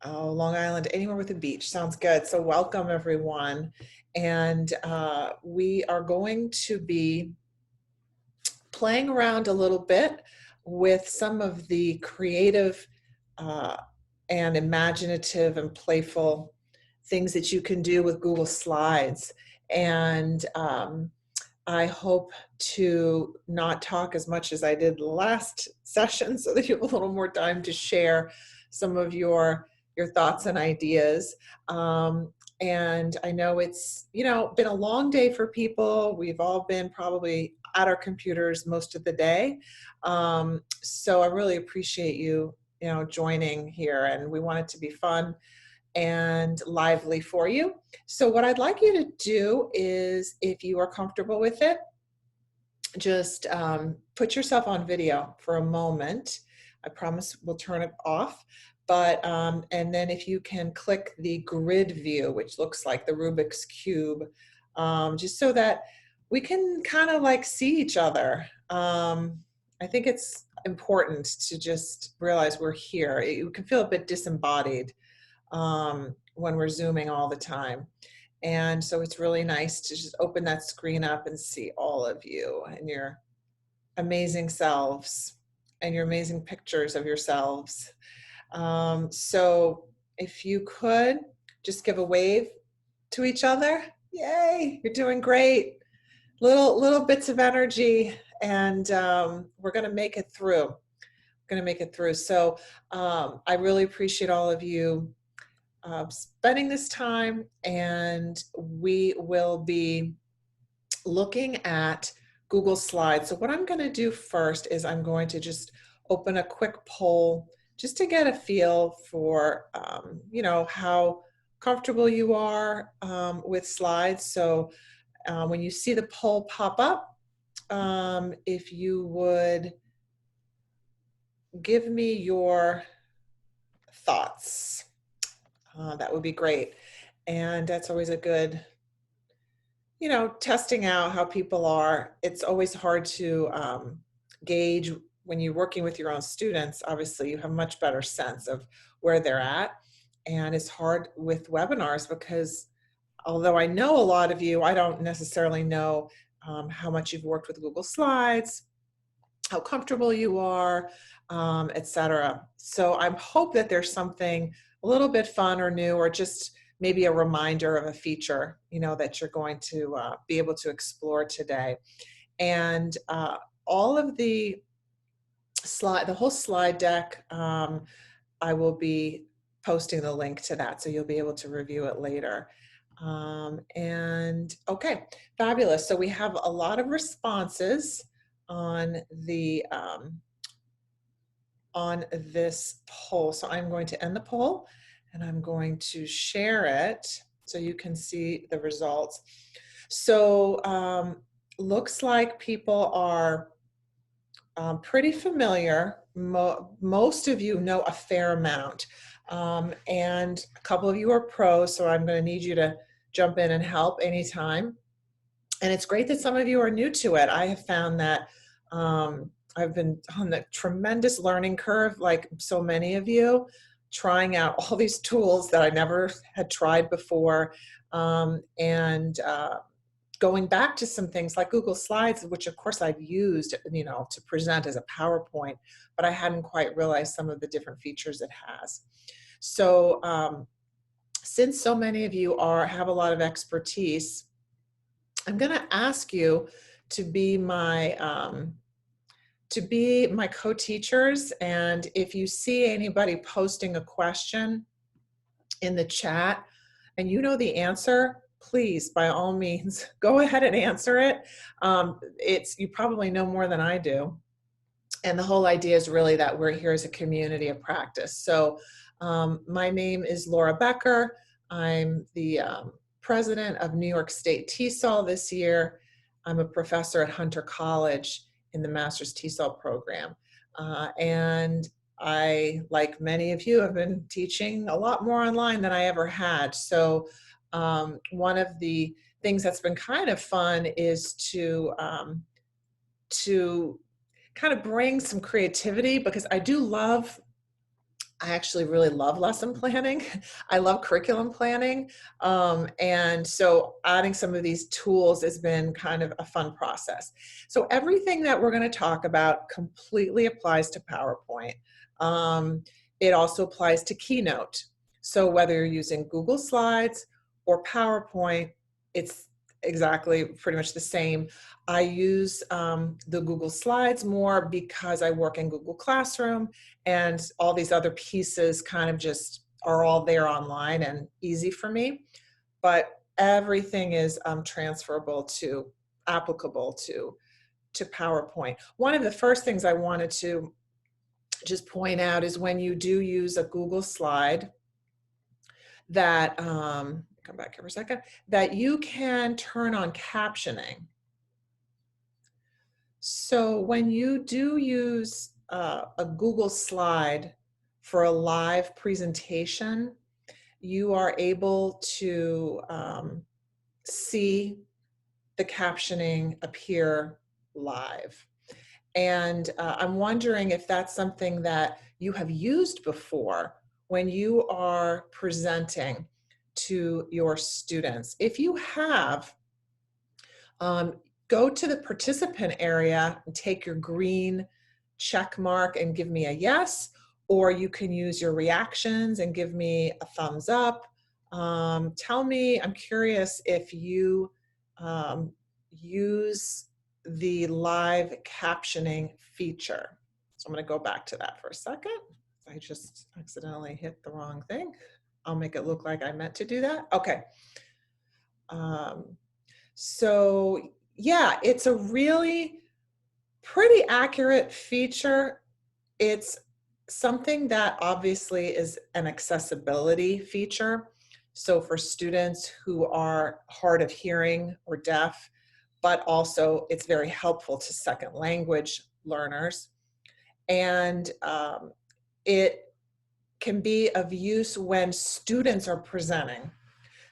Oh, Long Island, anywhere with a beach. Sounds good. So welcome everyone. And we are going to be playing around a little bit with some of the creative uh, and imaginative and playful things that you can do with Google Slides. And I hope to not talk as much as I did the last session so that you have a little more time to share some of your thoughts and ideas. And I know it's, been a long day for people. We've all been probably at our computers most of the day. So I really appreciate you, joining here, and we want it to be fun and lively for you. So what I'd like you to do is, if you are comfortable with it, just put yourself on video for a moment. I promise we'll turn it off. But, and then if you can click the grid view, which looks like the Rubik's Cube, just so that we can kind of like see each other. I think it's important to just realize we're here. You can feel a bit disembodied when we're Zooming all the time. And so it's really nice to just open that screen up and see all of you and your amazing selves and your amazing pictures of yourselves. So if you could just give a wave to each other. Yay, you're doing great. Little bits of energy, and we're going to make it through. So I really appreciate all of you spending this time, and we will be looking at Google Slides. So what I'm going to do first is I'm going to just open a quick poll just to get a feel for, how comfortable you are with slides. So when you see the poll pop up, if you would give me your thoughts, that would be great. And that's always a good, testing out how people are. It's always hard to gauge when you're working with your own students. Obviously, you have a much better sense of where they're at. And it's hard with webinars because although I know a lot of you, I don't necessarily know how much you've worked with Google Slides, how comfortable you are, etc. So I hope that there's something a little bit fun or new, or just maybe a reminder of a feature, that you're going to be able to explore today. And all of the whole slide deck, I will be posting the link to that, so you'll be able to review it later. And okay, fabulous. So we have a lot of responses on the on this poll. So I'm going to end the poll and I'm going to share it so you can see the results. So looks like people are pretty familiar. Most of you know a fair amount, and a couple of you are pros, so I'm going to need you to jump in and help anytime. And it's great that some of you are new to it. I have found that I've been on the tremendous learning curve, like so many of you, trying out all these tools that I never had tried before, and going back to some things like Google Slides, which of course I've used, to present as a PowerPoint, but I hadn't quite realized some of the different features it has. So since so many of you have a lot of expertise, I'm going to ask you to be my co-teachers. And if you see anybody posting a question in the chat and you know the answer, please, by all means, go ahead and answer it. You probably know more than I do. And the whole idea is really that we're here as a community of practice. So my name is Laura Becker. I'm the president of New York State TESOL this year. I'm a professor at Hunter College in the Master's TESOL program. And I, like many of you, have been teaching a lot more online than I ever had. So one of the things that's been kind of fun is to kind of bring some creativity, because I do love I actually really love lesson planning. I love curriculum planning. And so adding some of these tools has been kind of a fun process. So everything that we're going to talk about completely applies to PowerPoint. It also applies to Keynote. So whether you're using Google Slides or PowerPoint, it's exactly pretty much the same. I use the Google Slides more because I work in Google Classroom, and all these other pieces kind of just are all there online and easy for me. But everything is transferable to, applicable to PowerPoint. One of the first things I wanted to just point out is when you do use a Google slide that, come back here for a second, that you can turn on captioning. So when you do use a Google slide for a live presentation, you are able to see the captioning appear live. And I'm wondering if that's something that you have used before when you are presenting to your students. If you have, go to the participant area and take your green check mark and give me a yes, or you can use your reactions and give me a thumbs up. Tell me, I'm curious if you use the live captioning feature. So I'm going to go back to that for a second. I just accidentally hit the wrong thing. I'll make it look like I meant to do that. Okay. So yeah, it's a really pretty accurate feature. It's something that obviously is an accessibility feature. So for students who are hard of hearing or deaf, but also it's very helpful to second language learners. And it can be of use when students are presenting.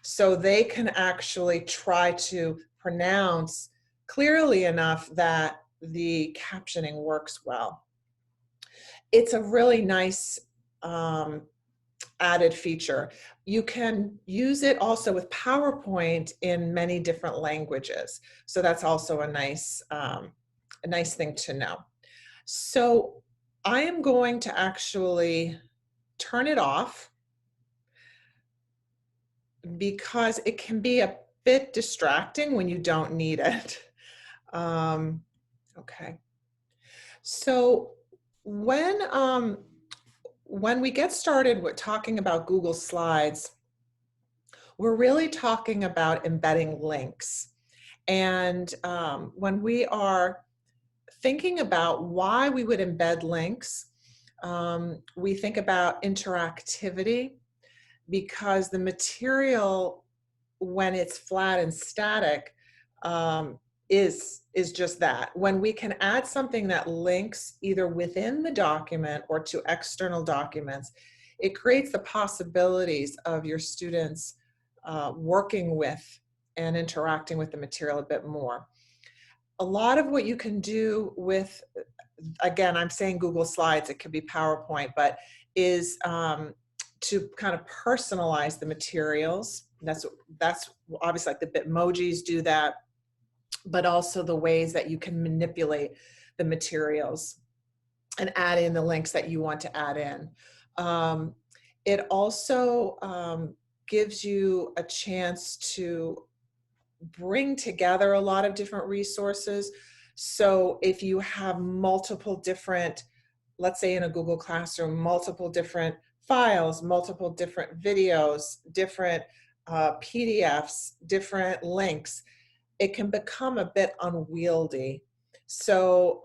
So they can actually try to pronounce clearly enough that the captioning works well. It's a really nice added feature. You can use it also with PowerPoint in many different languages. So that's also a nice thing to know. So I am going to actually turn it off because it can be a bit distracting when you don't need it. Okay. So when we get started with talking about Google Slides, we're really talking about embedding links. And when we are thinking about why we would embed links, we think about interactivity, because the material, when it's flat and static, is just that. When we can add something that links either within the document or to external documents, it creates the possibilities of your students working with and interacting with the material a bit more. A lot of what you can do with, again, I'm saying Google Slides, it could be PowerPoint, but is to kind of personalize the materials. That's obviously, like the Bitmojis do that, but also the ways that you can manipulate the materials and add in the links that you want to add in. It also gives you a chance to bring together a lot of different resources. So if you have multiple different, let's say in a Google Classroom, multiple different files, multiple different videos, different PDFs, different links, it can become a bit unwieldy. So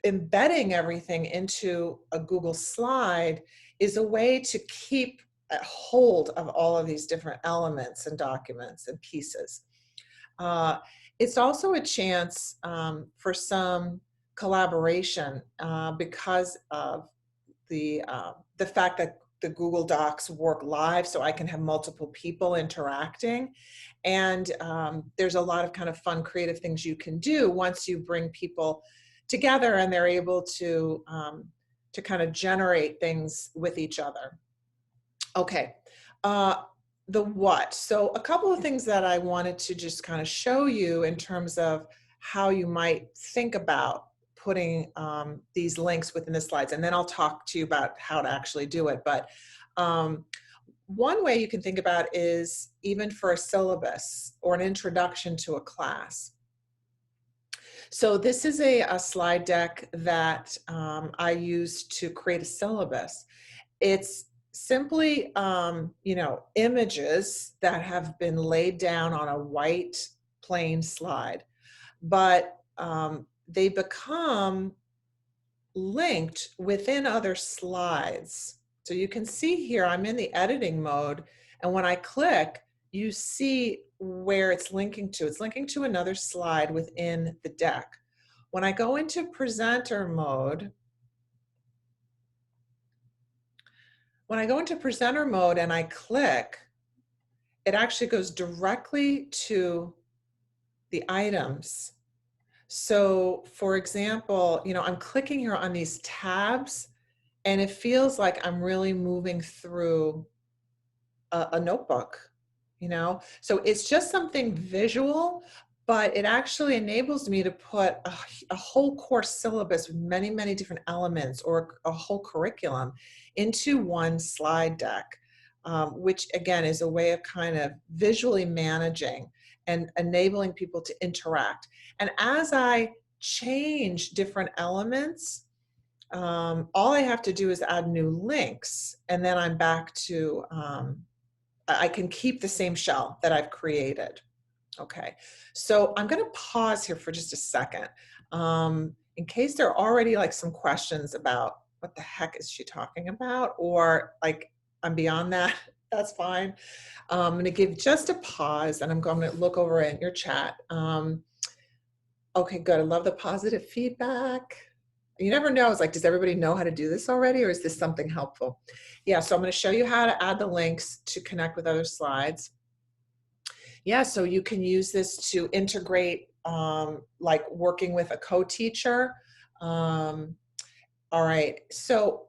embedding everything into a Google slide is a way to keep a hold of all of these different elements and documents and pieces. It's also a chance for some collaboration because of the fact that the Google Docs work live, so I can have multiple people interacting. And there's a lot of kind of fun, creative things you can do once you bring people together and they're able to to kind of generate things with each other. Okay, the what. So a couple of things that I wanted to just kind of show you in terms of how you might think about putting these links within the slides, and then I'll talk to you about how to actually do it. But one way you can think about is even for a syllabus or an introduction to a class. So this is a slide deck that I used to create a syllabus. It's simply, you know, images that have been laid down on a white plain slide, but they become linked within other slides. So you can see here, I'm in the editing mode, and when I click, you see where it's linking to. It's linking to another slide within the deck. When I go into presenter mode, and I click, it actually goes directly to the items. So for example, you know, I'm clicking here on these tabs, and it feels like I'm really moving through a notebook, you know? So it's just something visual, but it actually enables me to put a whole course syllabus with many, many different elements, or a whole curriculum, into one slide deck, which again is a way of kind of visually managing and enabling people to interact. And as I change different elements, all I have to do is add new links, and then I'm back to, I can keep the same shell that I've created. Okay, so I'm going to pause here for just a second, in case there are already like some questions about what the heck is she talking about, or like I'm beyond that. That's fine. I'm going to give just a pause, and I'm going to look over in your chat. Okay, good. I love the positive feedback. You never know. It's like, does everybody know how to do this already, or is this something helpful? Yeah, so I'm going to show you how to add the links to connect with other slides. Yeah, so you can use this to integrate, like working with a co-teacher. All right, so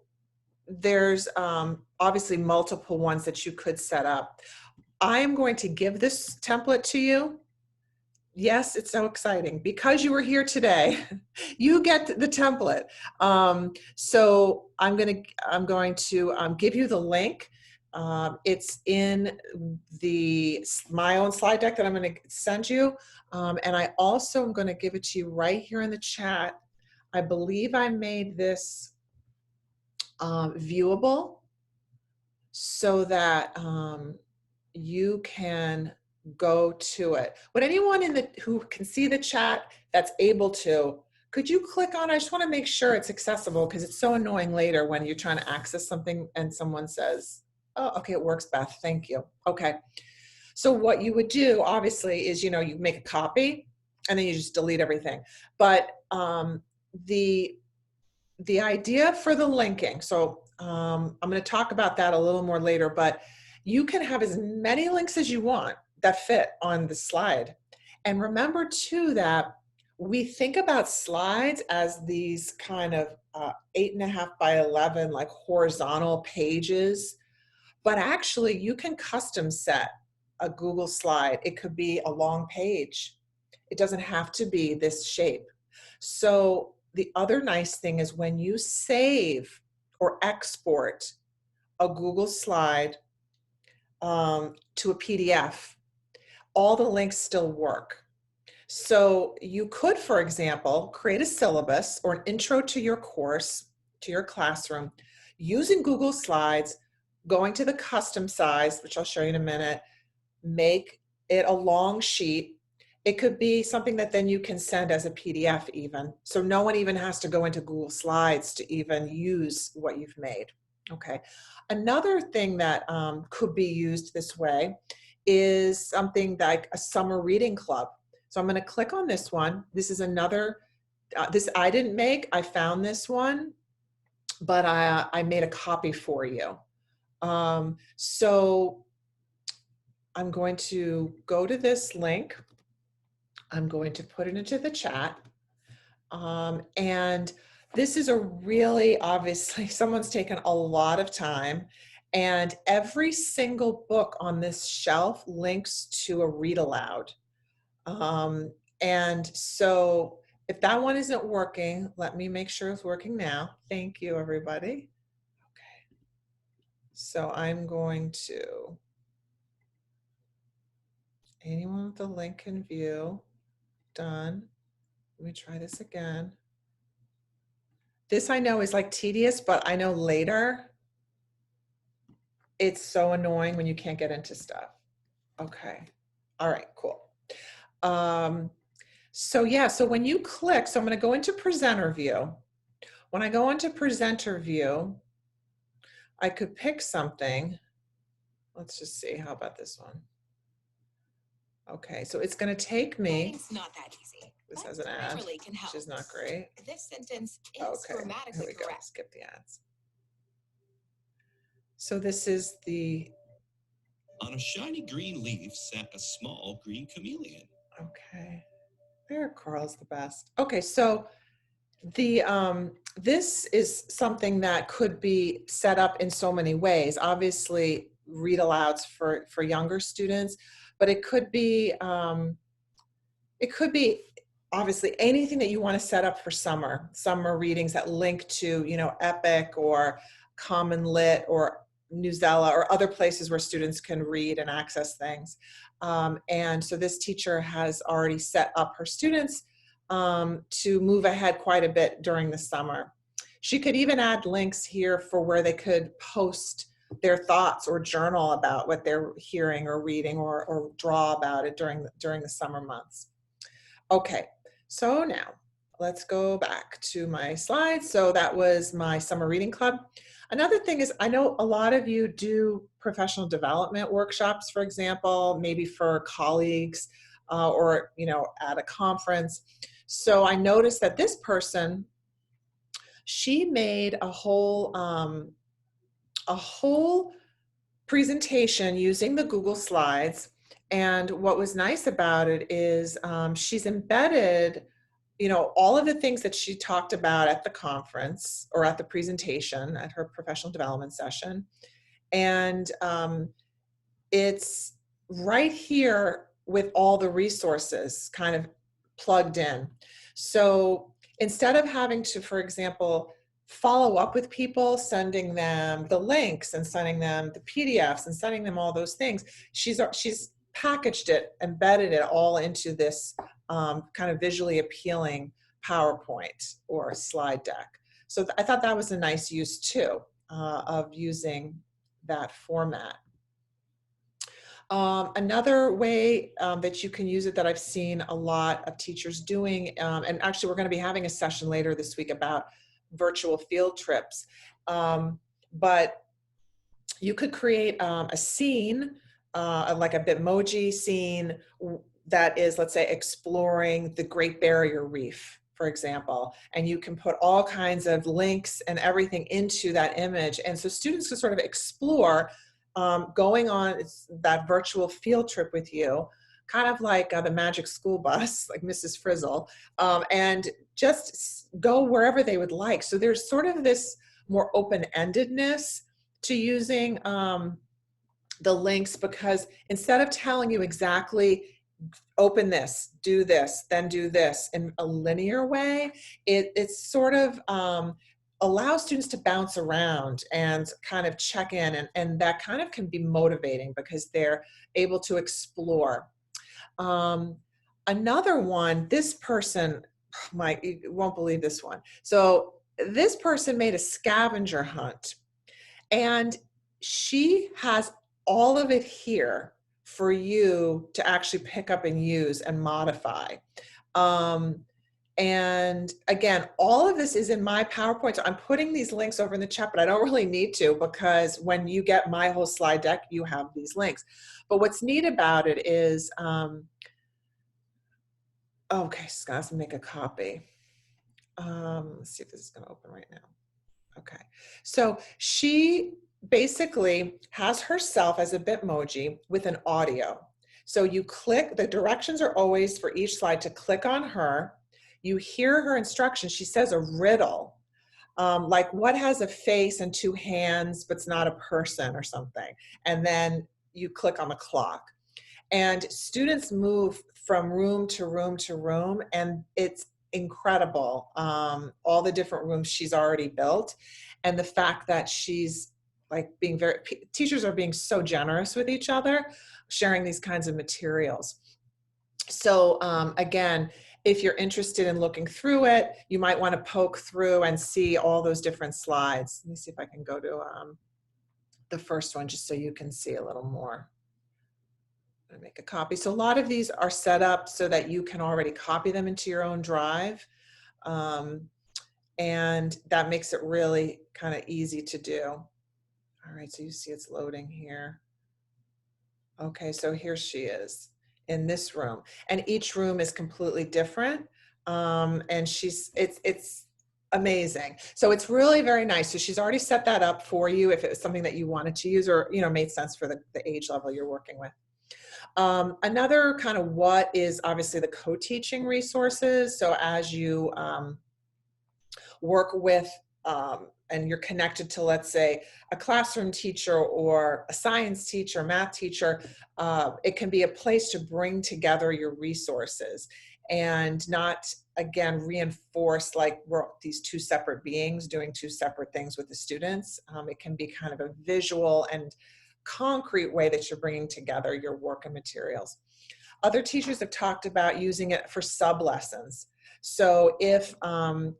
there's obviously multiple ones that you could set up. I am going to give this template to you. Yes, it's so exciting. Because you were here today, you get the template. So I'm going to give you the link. It's in my own slide deck that I'm going to send you. And I also am going to give it to you right here in the chat. I believe I made this viewable so that you can go to it. Would anyone who can see the chat that's able to, could you click on, I just want to make sure it's accessible, because it's so annoying later when you're trying to access something and someone says, oh, okay, it works, Beth, thank you. Okay, so what you would do obviously is, you know, you make a copy and then you just delete everything. But the idea for the linking, so I'm going to talk about that a little more later, but you can have as many links as you want that fit on the slide. And remember too that we think about slides as these kind of 8.5 by 11 like horizontal pages, but actually you can custom set a Google slide. It could be a long page. It doesn't have to be this shape. So the other nice thing is when you save or export a Google slide to a PDF, all the links still work. So you could, for example, create a syllabus or an intro to your course, to your classroom, using Google Slides, going to the custom size, which I'll show you in a minute, make it a long sheet. It could be something that then you can send as a PDF even. So no one even has to go into Google Slides to even use what you've made. Okay. Another thing that could be used this way is something like a summer reading club. So I'm going to click on this one. This is another, this I didn't make, I found this one, but I made a copy for you. So I'm going to go to this link. I'm going to put it into the chat. And This is a really, obviously, someone's taken a lot of time, and every single book on this shelf links to a read aloud. And so if that one isn't working, let me make sure it's working now. Thank you, everybody. Okay. So I'm going to, anyone with the link can view. Done. Let me try this again. This I know is like tedious, but I know later it's so annoying when you can't get into stuff. Okay. All right, cool. So yeah, so when you click, so I'm going to go into presenter view. When I go into presenter view, I could pick something. Let's just see. How about this one? Okay, so it's going to take me. It's not that easy. This has an ad, which is not great. This sentence is okay, grammatically here we go. correct. Skip the ads. So this is the. On a shiny green leaf sat a small green chameleon. Okay, there, Carl's the best. Okay, so the this is something that could be set up in so many ways. Obviously, read alouds for younger students, but it could be obviously anything that you want to set up for summer readings that link to, you know, Epic or Common Lit or Newsela or other places where students can read and access things. And so this teacher has already set up her students to move ahead quite a bit during the summer. She could even add links here for where they could post their thoughts or journal about what they're hearing or reading or draw about it during the summer months. Okay, so now let's go back to my slides. So that was my summer reading club. Another thing is, I know a lot of you do professional development workshops, for example, maybe for colleagues or, you know, at a conference. So I noticed that this person, she made a whole presentation using the Google Slides. And what was nice about it is she's embedded, you know, all of the things that she talked about at the conference or at the presentation at her professional development session. And it's right here with all the resources kind of plugged in. So instead of having to, for example, follow up with people, sending them the links and sending them the PDFs and sending them all those things, she's packaged it, embedded it all into this kind of visually appealing PowerPoint or slide deck. So I thought that was a nice use too of using that format. Another way that you can use it that I've seen a lot of teachers doing, and actually we're going to be having a session later this week about virtual field trips, but you could create a scene, like a Bitmoji scene that is, let's say, exploring the Great Barrier Reef, for example, and you can put all kinds of links and everything into that image. And so students can sort of explore going on that virtual field trip with you, kind of like the Magic School Bus, like Mrs. Frizzle, and just go wherever they would like. So there's sort of this more open-endedness to using the links, because instead of telling you exactly open this, do this, then do this in a linear way, it's sort of allows students to bounce around and kind of check in, and that kind of can be motivating because they're able to explore. Another one, this person, you won't believe this one. So this person made a scavenger hunt, and she has all of it here for you to actually pick up and use and modify. And again, all of this is in my PowerPoint. So I'm putting these links over in the chat, but I don't really need to, because when you get my whole slide deck, you have these links. But what's neat about it is, okay, so I have to make a copy. Let's see if this is going to open right now. Okay, so she basically has herself as a Bitmoji with an audio. So you click, the directions are always for each slide to click on her. You hear her instructions. She says a riddle, like what has a face and two hands but's not a person or something. And then you click on the clock. And students move from room to room to room, and it's incredible, all the different rooms she's already built. And the fact that she's like being very, teachers are being so generous with each other, sharing these kinds of materials. So again, if you're interested in looking through it, you might want to poke through and see all those different slides. Let me see if I can go to the first one just so you can see a little more. I'm gonna make a copy. So a lot of these are set up so that you can already copy them into your own drive. And that makes it really kind of easy to do. All right, so you see it's loading here. Okay, so here she is in this room, and each room is completely different. And it's amazing. So it's really very nice. So she's already set that up for you if it was something that you wanted to use or made sense for the age level you're working with. Another kind of what is obviously the co-teaching resources. So as you work with and you're connected to, let's say, a classroom teacher or a science teacher, math teacher, it can be a place to bring together your resources and not, again, reinforce like we're these two separate beings doing two separate things with the students. It can be kind of a visual and concrete way that you're bringing together your work and materials. Other teachers have talked about using it for sub-lessons. So if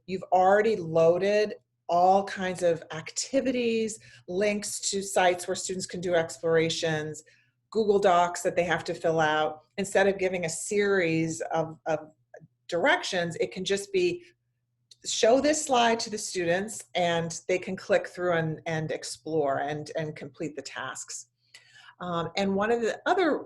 you've already loaded all kinds of activities, links to sites where students can do explorations, Google Docs that they have to fill out, instead of giving a series of directions, it can just be show this slide to the students and they can click through and explore and complete the tasks. And one of the other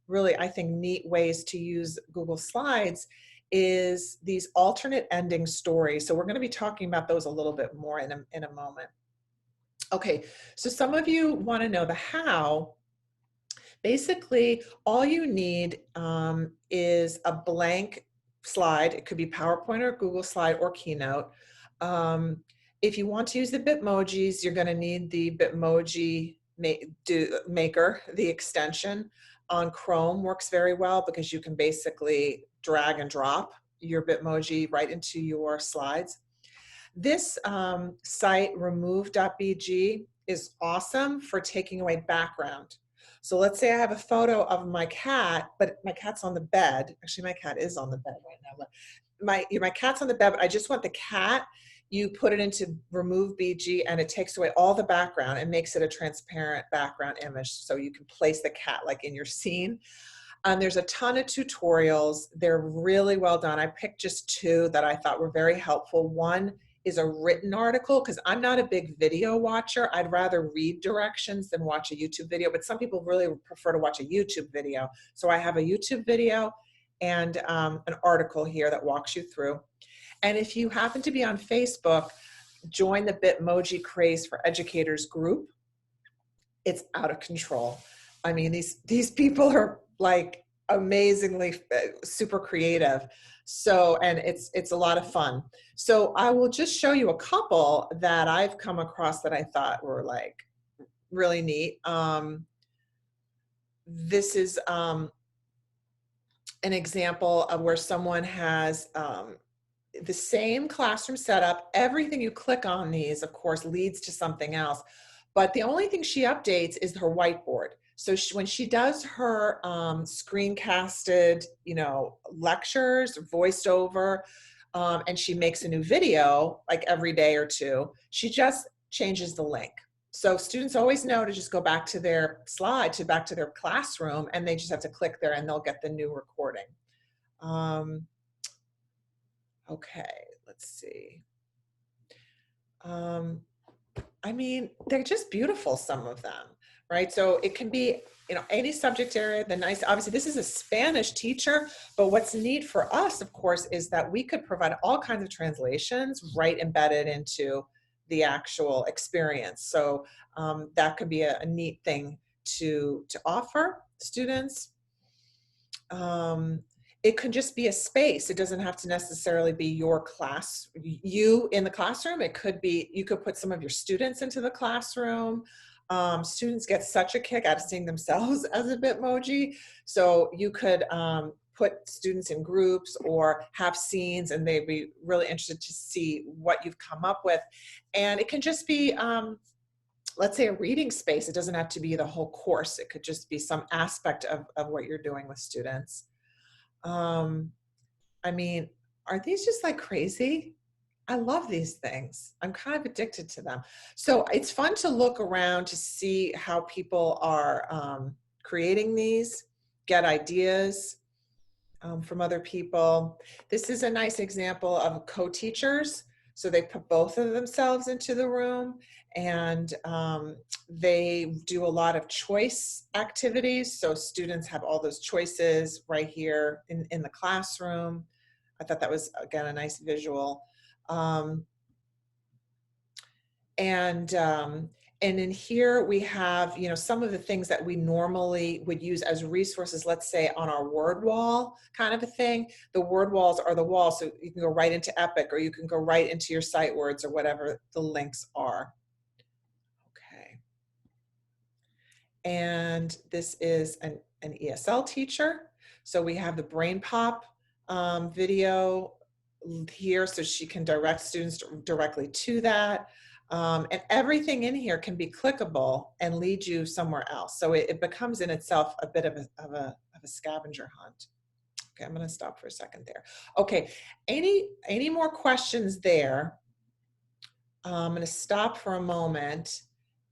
really, I think, neat ways to use Google Slides is these alternate ending stories. So we're going to be talking about those a little bit more in a moment. Okay, so some of you want to know the how. Basically, all you need is a blank slide. It could be PowerPoint or Google Slide or Keynote. If you want to use the Bitmojis, you're going to need the Bitmoji Maker, the extension on Chrome works very well because you can basically drag and drop your Bitmoji right into your slides. This site, remove.bg, is awesome for taking away background. So let's say I have a photo of my cat, but my cat's on the bed. Actually, my cat is on the bed right now. My cat's on the bed, but I just want the cat. You put it into remove BG and it takes away all the background and makes it a transparent background image. So you can place the cat like in your scene. There's a ton of tutorials. They're really well done. I picked just two that I thought were very helpful. One is a written article because I'm not a big video watcher. I'd rather read directions than watch a YouTube video, but some people really prefer to watch a YouTube video. So I have a YouTube video and an article here that walks you through. And if you happen to be on Facebook, join the Bitmoji Craze for Educators group. It's out of control. I mean, these people are like amazingly super creative. So, and it's a lot of fun. So I will just show you a couple that I've come across that I thought were like really neat. This is an example of where someone has the same classroom setup. Everything you click on these, of course, leads to something else. But the only thing she updates is her whiteboard. So when she does her screencasted, lectures, voiced over, and she makes a new video like every day or two, she just changes the link. So students always know to just go back to their slide, back to their classroom, and they just have to click there and they'll get the new recording. Okay, let's see. I mean, they're just beautiful, some of them, right? So it can be, any subject area. Obviously this is a Spanish teacher, but what's neat for us, of course, is that we could provide all kinds of translations right embedded into the actual experience. So that could be a neat thing to offer students. It could just be a space. It doesn't have to necessarily be your class, you in the classroom. It could be, you could put some of your students into the classroom. Students get such a kick out of seeing themselves as a Bitmoji. So you could put students in groups or have scenes, and they'd be really interested to see what you've come up with. And it can just be, let's say, a reading space. It doesn't have to be the whole course. It could just be some aspect of what you're doing with students. I mean, are these just like crazy? I love these things. I'm kind of addicted to them. So it's fun to look around to see how people are creating these, get ideas from other people. This is a nice example of co-teachers. So they put both of themselves into the room, and they do a lot of choice activities. So students have all those choices right here in the classroom. I thought that was, again, a nice visual. And in here we have, some of the things that we normally would use as resources, let's say on our word wall kind of a thing. The word walls are the walls, so you can go right into Epic, or you can go right into your site words, or whatever the links are. Okay. And this is an ESL teacher. So we have the Brain Pop video here, so she can direct students directly to that. And everything in here can be clickable and lead you somewhere else. So it becomes in itself a bit of a scavenger hunt. Okay, I'm going to stop for a second there. Okay, any more questions there? I'm going to stop for a moment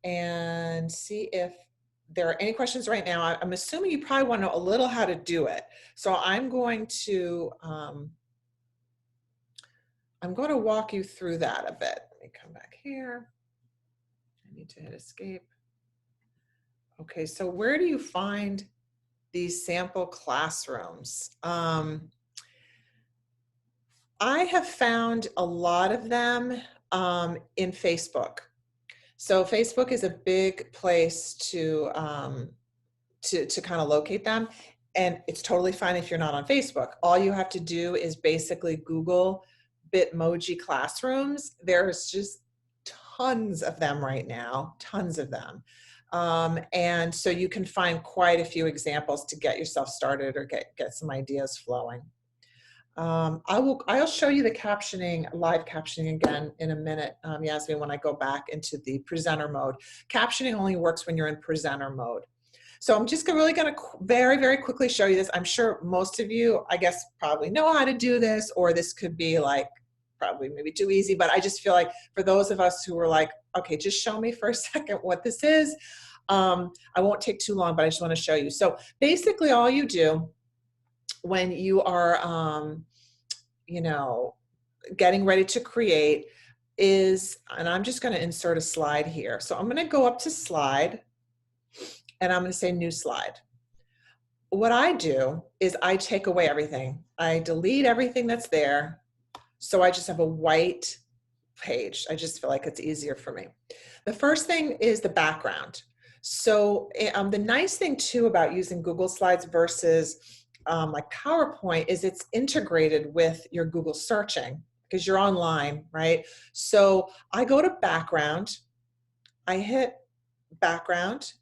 and see if there are any questions right now. I'm assuming you probably want to know a little how to do it. So I'm going to walk you through that a bit. Let me come back here. I need to hit escape. Okay, so where do you find these sample classrooms? I have found a lot of them in Facebook. So Facebook is a big place to kind of locate them. And it's totally fine if you're not on Facebook. All you have to do is basically Google Bitmoji classrooms. There's just tons of them right now, tons of them. And so you can find quite a few examples to get yourself started or get some ideas flowing. I'll show you the captioning, live captioning again in a minute, Yasmin, when I go back into the presenter mode. Captioning only works when you're in presenter mode. So I'm just really going to very, very quickly show you this. I'm sure most of you, I guess, probably know how to do this, or this could be like probably maybe too easy, but I just feel like for those of us who were like, okay, just show me for a second what this is. I won't take too long, but I just want to show you. So basically all you do when you are, getting ready to create is, and I'm just going to insert a slide here. So I'm going to go up to slide, and I'm going to say new slide. What I do is I take away everything. I delete everything that's there. So I just have a white page. I just feel like it's easier for me. The first thing is the background. So the nice thing too about using Google Slides versus like PowerPoint is it's integrated with your Google searching because you're online, right? So I go to background, I hit background,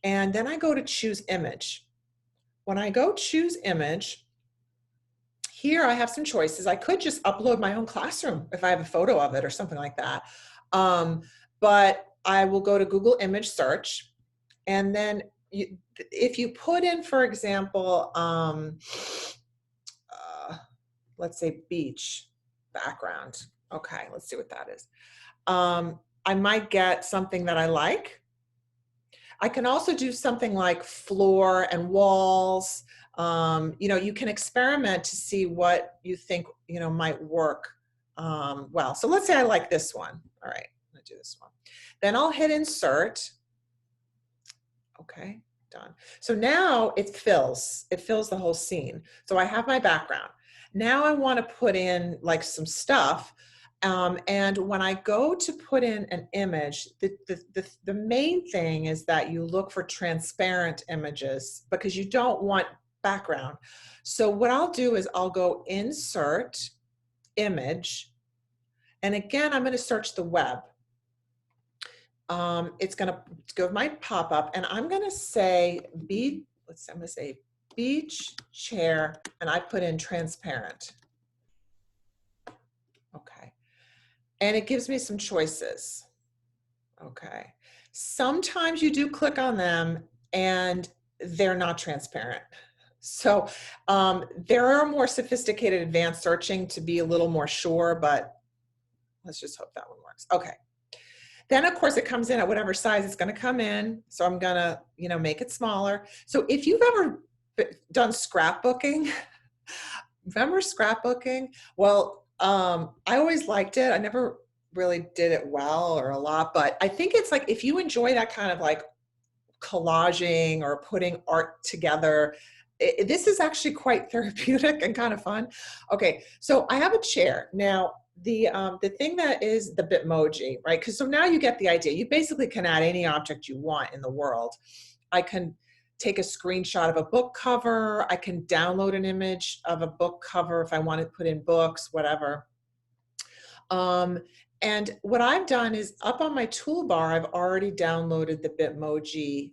and then I go to choose image. When I go choose image, here I have some choices. I could just upload my own classroom if I have a photo of it or something like that. But I will go to Google image search, and then if you put in, for example, let's say beach background. Okay, let's see what that is. I might get something that I like. I can also do something like floor and walls. You can experiment to see what you think, might work well. So let's say I like this one. All right, I'm gonna do this one. Then I'll hit insert. Okay, done. So now it fills the whole scene. So I have my background. Now I want to put in like some stuff. And when I go to put in an image, the main thing is that you look for transparent images because you don't want background. So what I'll do is I'll go insert image. And again, I'm going to search the web. It's going to go with my pop-up, and I'm going to say I'm going to say beach chair, and I put in transparent. Okay. And it gives me some choices. Okay. Sometimes you do click on them and they're not transparent. So there are more sophisticated advanced searching to be a little more sure, but let's just hope that one works. Okay. Then of course it comes in at whatever size it's going to come in. So I'm going to, make it smaller. So if you've ever done scrapbooking, remember scrapbooking? Well, I always liked it. I never really did it well or a lot, but I think it's like, if you enjoy that kind of like collaging or putting art together, this is actually quite therapeutic and kind of fun. Okay, so I have a chair. Now, the thing that is the Bitmoji, right? Because so now you get the idea. You basically can add any object you want in the world. I can take a screenshot of a book cover. I can download an image of a book cover if I want to put in books, whatever. And what I've done is up on my toolbar, I've already downloaded the Bitmoji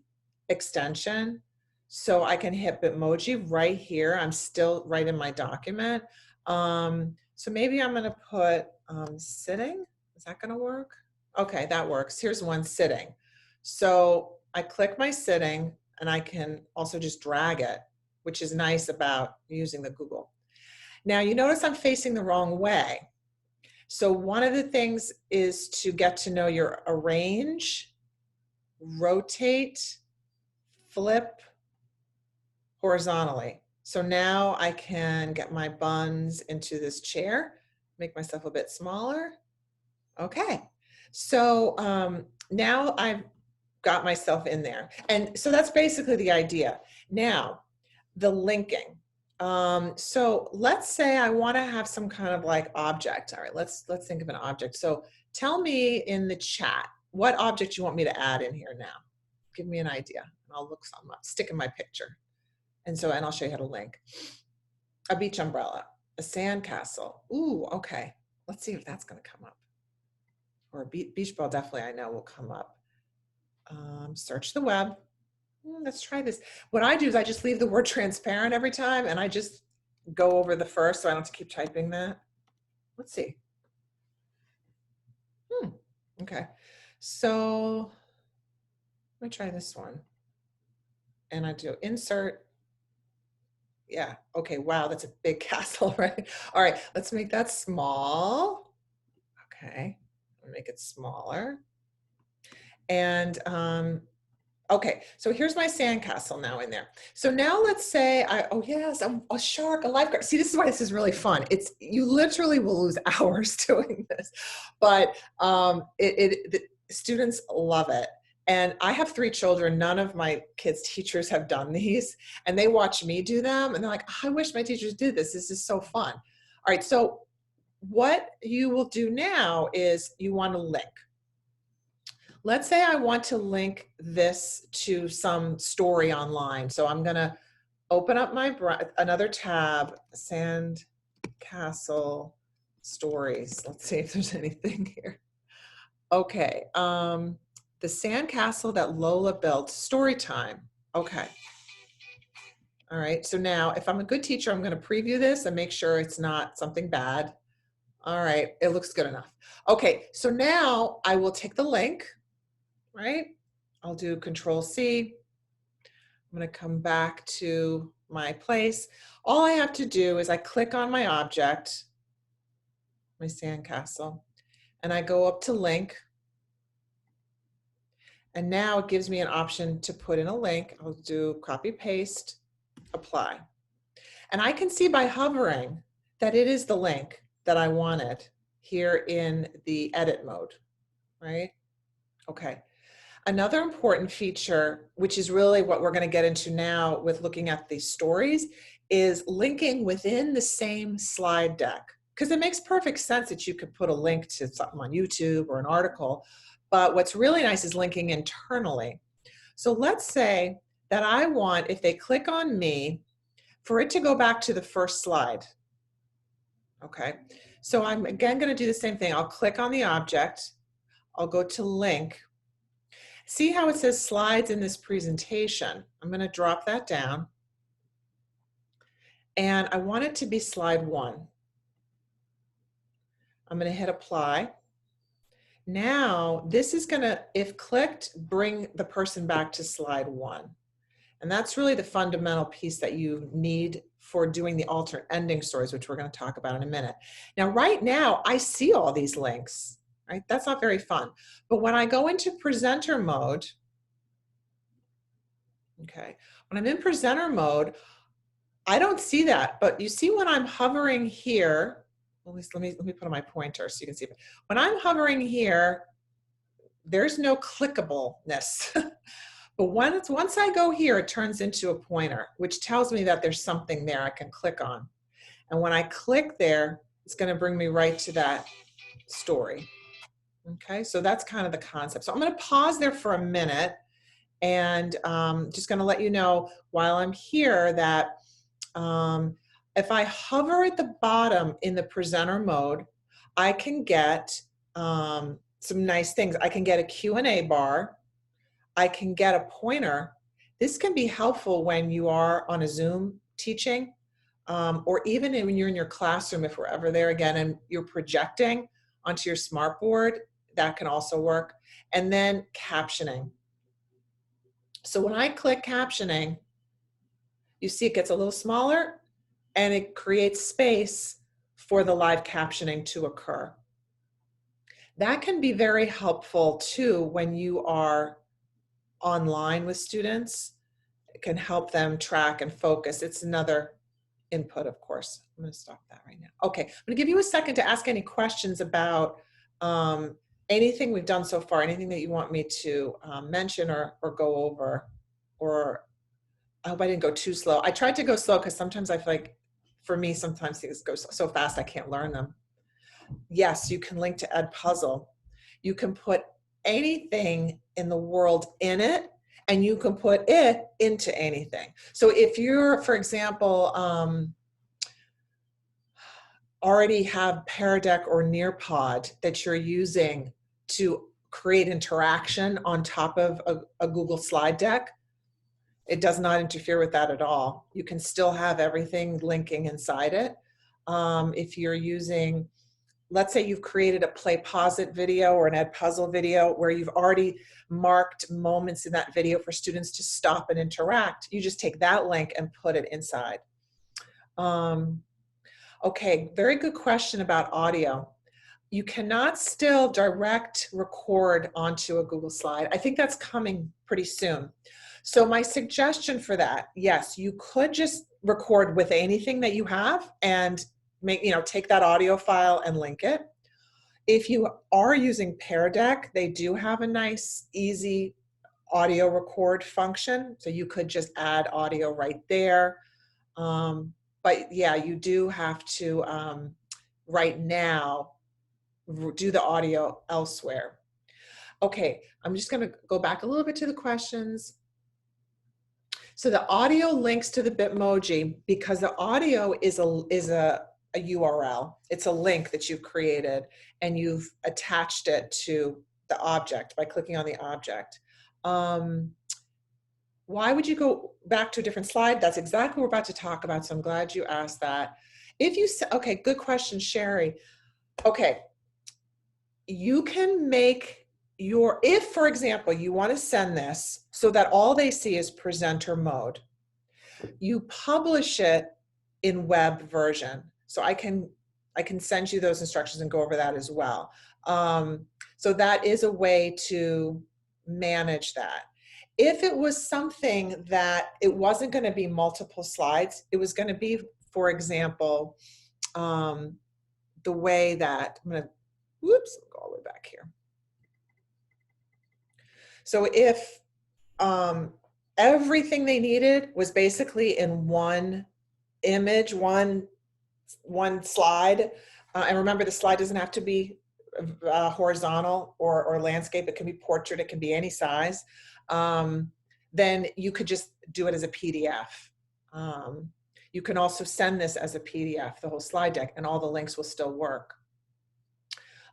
extension. So I can hit Bitmoji right here. I'm still right in my document. So maybe I'm going to put sitting. Is that going to work? Okay, that works. Here's one, sitting. So I click my sitting, and I can also just drag it, which is nice about using the Google. Now you notice I'm facing the wrong way. So one of the things is to get to know your arrange, rotate, flip horizontally. So now I can get my buns into this chair, make myself a bit smaller. Okay, so now I've got myself in there. And so that's basically the idea. Now, the linking. So let's say I want to have some kind of like object. All right, let's think of an object. So tell me in the chat what object you want me to add in here now. Give me an idea, and I'll look some up. Stick in my picture, and I'll show you how to link. A beach umbrella, a sand castle. Ooh, okay. Let's see if that's going to come up. Or a beach ball, definitely I know will come up. Search the web. Let's try this. What I do is I just leave the word transparent every time, and I just go over the first so I don't have to keep typing that. Let's see. Okay. So let me try this one. And I do insert. Yeah. Okay. Wow. That's a big castle, right? All right. Let's make that small. Okay. I'll make it smaller. And okay, so here's my sandcastle now in there. So now let's say oh yes, I'm a shark, a lifeguard. See, this is why this is really fun. You literally will lose hours doing this, but the students love it. And I have 3 children. None of my kids' teachers have done these, and they watch me do them, and they're like, I wish my teachers did this. This is so fun. All right, so what you will do now is you want to link. Let's say I want to link this to some story online. So I'm going to open up another tab, Sand Castle Stories. Let's see if there's anything here. Okay. The Sand Castle that Lola built, story time. Okay. All right. So now if I'm a good teacher, I'm going to preview this and make sure it's not something bad. All right. It looks good enough. Okay. So now I will take the link. Right? I'll do Control C. I'm going to come back to my place. All I have to do is I click on my object, my sandcastle, and I go up to link. And now it gives me an option to put in a link. I'll do copy, paste, apply. And I can see by hovering that it is the link that I wanted here in the edit mode, right? Okay. Another important feature, which is really what we're going to get into now with looking at these stories, is linking within the same slide deck. Because it makes perfect sense that you could put a link to something on YouTube or an article, but what's really nice is linking internally. So let's say that I want, if they click on me, For it to go back to the first slide, okay? So I'm again gonna do the same thing. I'll click on the object, I'll go to link. See how it says slides in this presentation? I'm gonna drop that down. And I want it to be slide 1. I'm gonna hit apply. Now, this is gonna, if clicked, bring the person back to slide 1. And that's really the fundamental piece that you need for doing the alternate ending stories, which we're gonna talk about in a minute. Now, right now, I see all these links, right? That's not very fun. But when I go into presenter mode, okay, when I'm in presenter mode, I don't see that, but you see when I'm hovering here, at least let me put on my pointer so you can see it. When I'm hovering here, there's no clickableness. But once I go here, it turns into a pointer, which tells me that there's something there I can click on. And when I click there, it's gonna bring me right to that story. Okay, so that's kind of the concept. So I'm gonna pause there for a minute and just gonna let you know while I'm here that if I hover at the bottom in the presenter mode, I can get some nice things. I can get a Q&A bar. I can get a pointer. This can be helpful when you are on a Zoom teaching, or even when you're in your classroom, if we're ever there again, and you're projecting onto your smartboard, that can also work. And then captioning. So when I click captioning, you see it gets a little smaller and it creates space for the live captioning to occur. That can be very helpful too when you are online with students. It can help them track and focus. It's another input, of course. I'm going to stop that right now. Okay, I'm going to give you a second to ask any questions about anything we've done so far, anything that you want me to mention or go over, or I hope I didn't go too slow. I tried to go slow because sometimes I feel like, for me, sometimes things go so fast I can't learn them. Yes, you can link to Edpuzzle. You can put anything in the world in it, and you can put it into anything. So if you're, for example, already have Pear Deck or Nearpod that you're using to create interaction on top of a Google slide deck, it does not interfere with that at all. You can still have everything linking inside it. If you're using, let's say you've created a play pause it video or an Edpuzzle video where you've already marked moments in that video for students to stop and interact, you just take that link and put it inside. Okay, very good question about audio. You cannot still direct record onto a Google slide. I think that's coming pretty soon. So my suggestion for that, yes, you could just record with anything that you have and make, take that audio file and link it. If you are using Pear Deck, they do have a nice, easy audio record function. So you could just add audio right there. But yeah, you do have to, right now, do the audio elsewhere. Okay, I'm just gonna go back a little bit to the questions. So the audio links to the Bitmoji because the audio is a URL. It's a link that you've created and you've attached it to the object by clicking on the object. Why would you go back to a different slide? That's exactly what we're about to talk about, so I'm glad you asked that. If you say, okay, good question, Sherry. Okay, you can make your, if for example, you want to send this so that all they see is presenter mode, you publish it in web version. So I can send you those instructions and go over that as well. So that is a way to manage that. If it was something that it wasn't going to be multiple slides, it was going to be, for example, the way that, I'm going to, whoops, go all the way back here. So if everything they needed was basically in one image, one slide, and remember the slide doesn't have to be horizontal or landscape, it can be portrait, it can be any size, then you could just do it as a PDF. You can also send this as a PDF, the whole slide deck, and all the links will still work.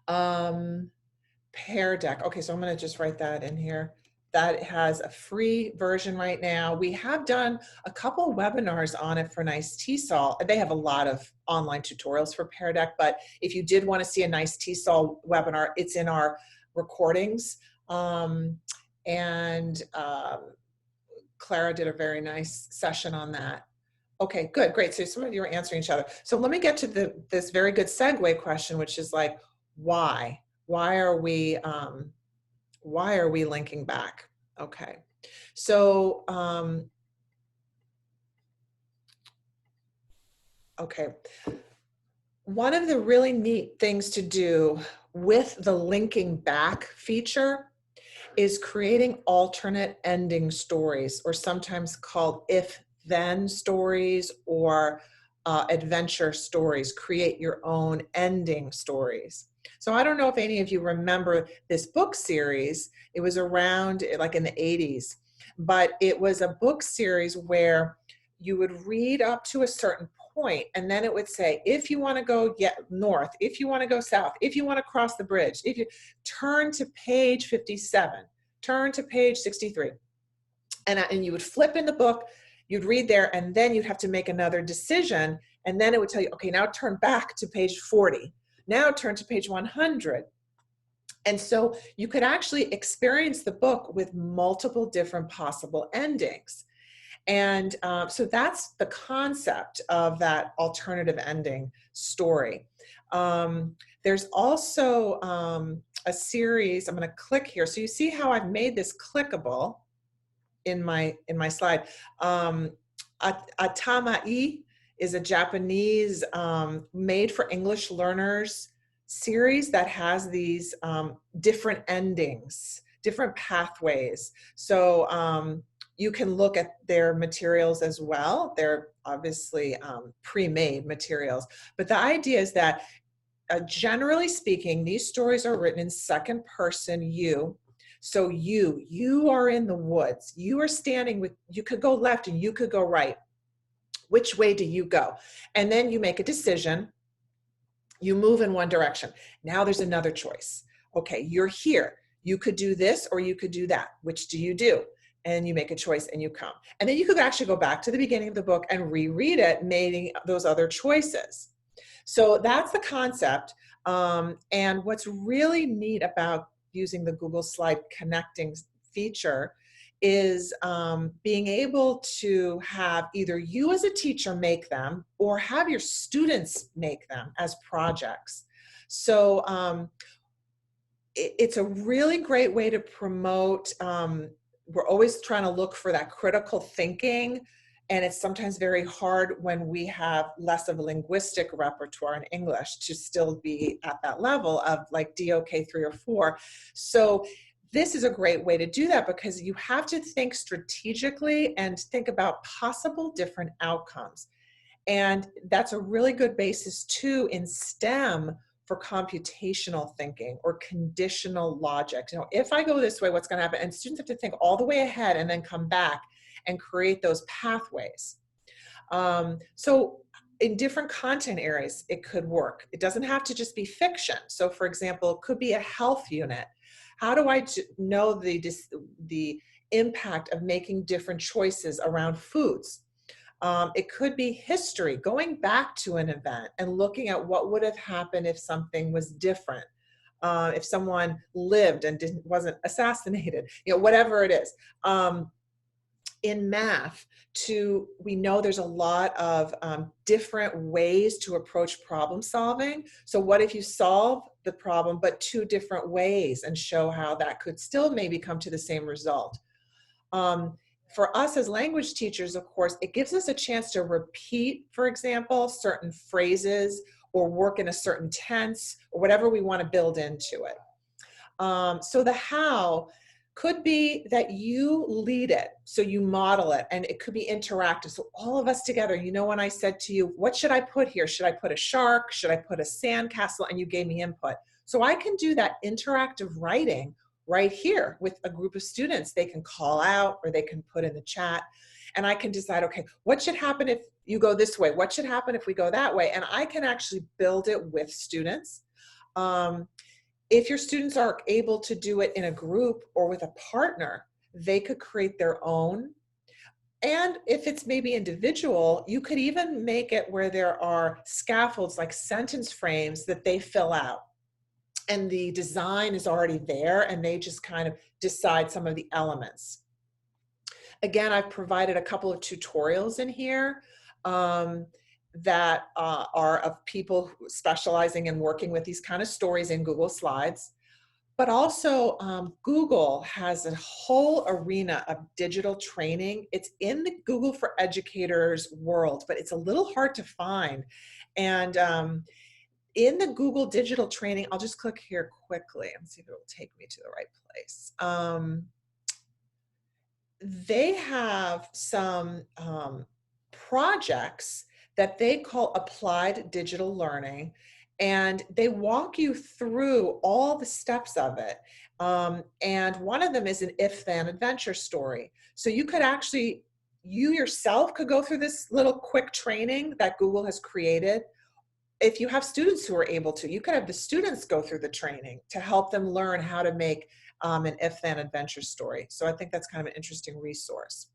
Pear Deck. Okay, so I'm going to just write that in here. That has a free version right now. We have done a couple webinars on it for Nice T-Sol. They have a lot of online tutorials for Pear Deck, but if you did want to see a Nice T-Sol webinar, it's in our recordings. Clara did a very nice session on that. Okay, good, great. So some of you are answering each other. So let me get to this very good segue question, which is like, why? Why are we linking back? Okay, so okay. One of the really neat things to do with the linking back feature is creating alternate ending stories, or sometimes called if-then stories, or adventure stories. Create your own ending stories. So I don't know if any of you remember this book series. It was around like in the 80s, but it was a book series where you would read up to a certain point, and then it would say, if you want to go north, if you want to go south, if you want to cross the bridge, if you turn to page 57, turn to page 63. And you would flip in the book, you'd read there, and then you'd have to make another decision, and then it would tell you, okay, now turn back to page 40. Now turn to page 100. And so you could actually experience the book with multiple different possible endings. And so that's the concept of that alternative ending story. There's also a series, I'm going to click here. So you see how I've made this clickable in my slide. Atamai is a Japanese made for English learners series that has these different endings, different pathways. So you can look at their materials as well. They're obviously pre-made materials. But the idea is that generally speaking, these stories are written in second person you. So you are in the woods. You are standing with, you could go left and you could go right. Which way do you go? And then you make a decision. You move in one direction. Now there's another choice. Okay, you're here. You could do this or you could do that. Which do you do? And you make a choice and you come. And then you could actually go back to the beginning of the book and reread it, making those other choices. So that's the concept. And what's really neat about using the Google Slide connecting feature is being able to have either you as a teacher make them or have your students make them as projects. So it's a really great way to promote. We're always trying to look for that critical thinking, and it's sometimes very hard when we have less of a linguistic repertoire in English to still be at that level of like DOK 3 or 4. So this is a great way to do that because you have to think strategically and think about possible different outcomes. And that's a really good basis too in STEM for computational thinking or conditional logic. You know, if I go this way, what's going to happen? And students have to think all the way ahead and then come back and create those pathways. So in different content areas, it could work. It doesn't have to just be fiction. So for example, it could be a health unit. How do I know the impact of making different choices around foods? It could be history, going back to an event and looking at what would have happened if something was different. If someone lived and wasn't assassinated, you know, whatever it is. In math, we know there's a lot of different ways to approach problem solving. So what if you solve the problem but 2 different ways and show how that could still maybe come to the same result? For us as language teachers, of course, it gives us a chance to repeat, for example, certain phrases or work in a certain tense or whatever we want to build into it. So the how could be that you lead it, so you model it, and it could be interactive. So all of us together, you know, when I said to you, what should I put here? Should I put a shark? Should I put a sandcastle? And you gave me input. So I can do that interactive writing right here with a group of students. They can call out or they can put in the chat, and I can decide, okay, what should happen you go this way. What should happen if we go that way? And I can actually build it with students. If your students are able to do it in a group or with a partner, they could create their own. And if it's maybe individual, you could even make it where there are scaffolds, like sentence frames that they fill out. And the design is already there, and they just kind of decide some of the elements. Again, I've provided a couple of tutorials in here that are of people specializing in working with these kind of stories in Google Slides. But also, Google has a whole arena of digital training. It's in the Google for Educators world, but it's a little hard to find. And in the Google digital training, I'll just click here quickly and see if it will take me to the right place. They have some projects that they call applied digital learning, and they walk you through all the steps of it. And one of them is an if-then adventure story. So you could actually, you yourself could go through this little quick training that Google has created. If you have students who are able to, you could have the students go through the training to help them learn how to make an if-then adventure story. So I think that's kind of an interesting resource.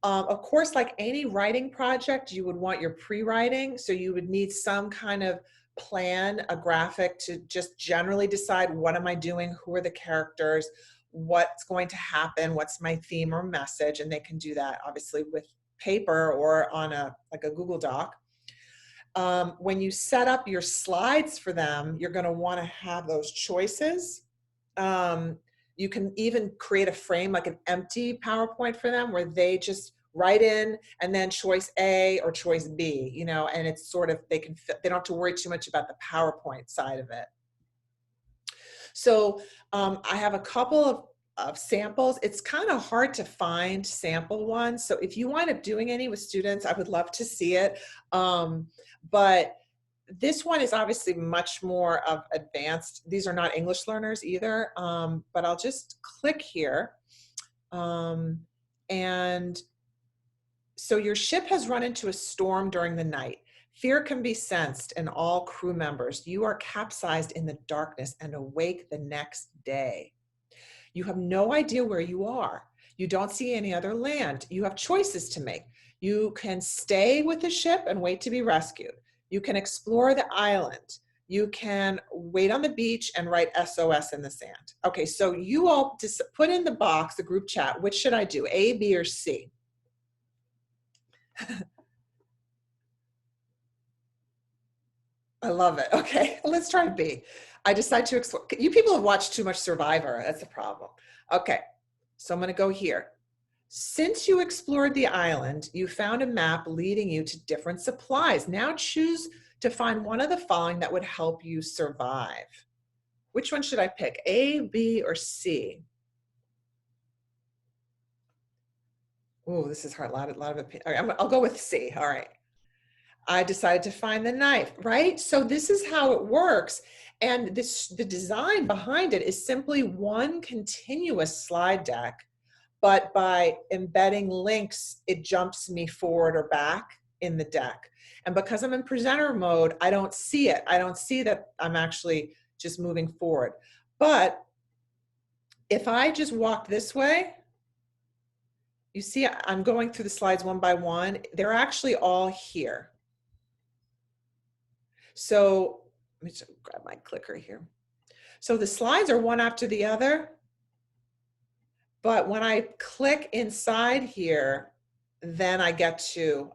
Of course, like any writing project, you would want your pre-writing. So you would need some kind of plan, a graphic to just generally decide, what am I doing? Who are the characters? What's going to happen? What's my theme or message? And they can do that obviously with paper or on like a Google Doc. When you set up your slides for them, you're going to want to have those choices. You can even create a frame, like an empty PowerPoint for them, where they just write in and then choice A or choice B, you know, and it's sort of, they don't have to worry too much about the PowerPoint side of it. So I have a couple of samples. It's kind of hard to find sample ones. So if you wind up doing any with students, I would love to see it. But this one is obviously much more of advanced. These are not English learners either, but I'll just click here. And so your ship has run into a storm during the night. Fear can be sensed in all crew members. You are capsized in the darkness and awake the next day. You have no idea where you are. You don't see any other land. You have choices to make. You can stay with the ship and wait to be rescued. You can explore the island. You can wait on the beach and write SOS in the sand. Okay, so you all just put in the box, the group chat, which should I do, A, B, or C? I love it. Okay, let's try B. I decide to explore. You people have watched too much Survivor. That's a problem. Okay, so I'm going to go here. Since you explored the island, you found a map leading you to different supplies. Now choose to find one of the following that would help you survive. Which one should I pick? A, B, or C? Oh, this is hard. A lot of opinion. All right, I'll go with C. All right. I decided to find the knife, right? So this is how it works. And the design behind it is simply one continuous slide deck, but by embedding links, it jumps me forward or back in the deck. And because I'm in presenter mode, I don't see it. I don't see that I'm actually just moving forward. But if I just walk this way, you see I'm going through the slides one by one. They're actually all here. So let me just grab my clicker here. So the slides are one after the other, but when I click inside here, then I get to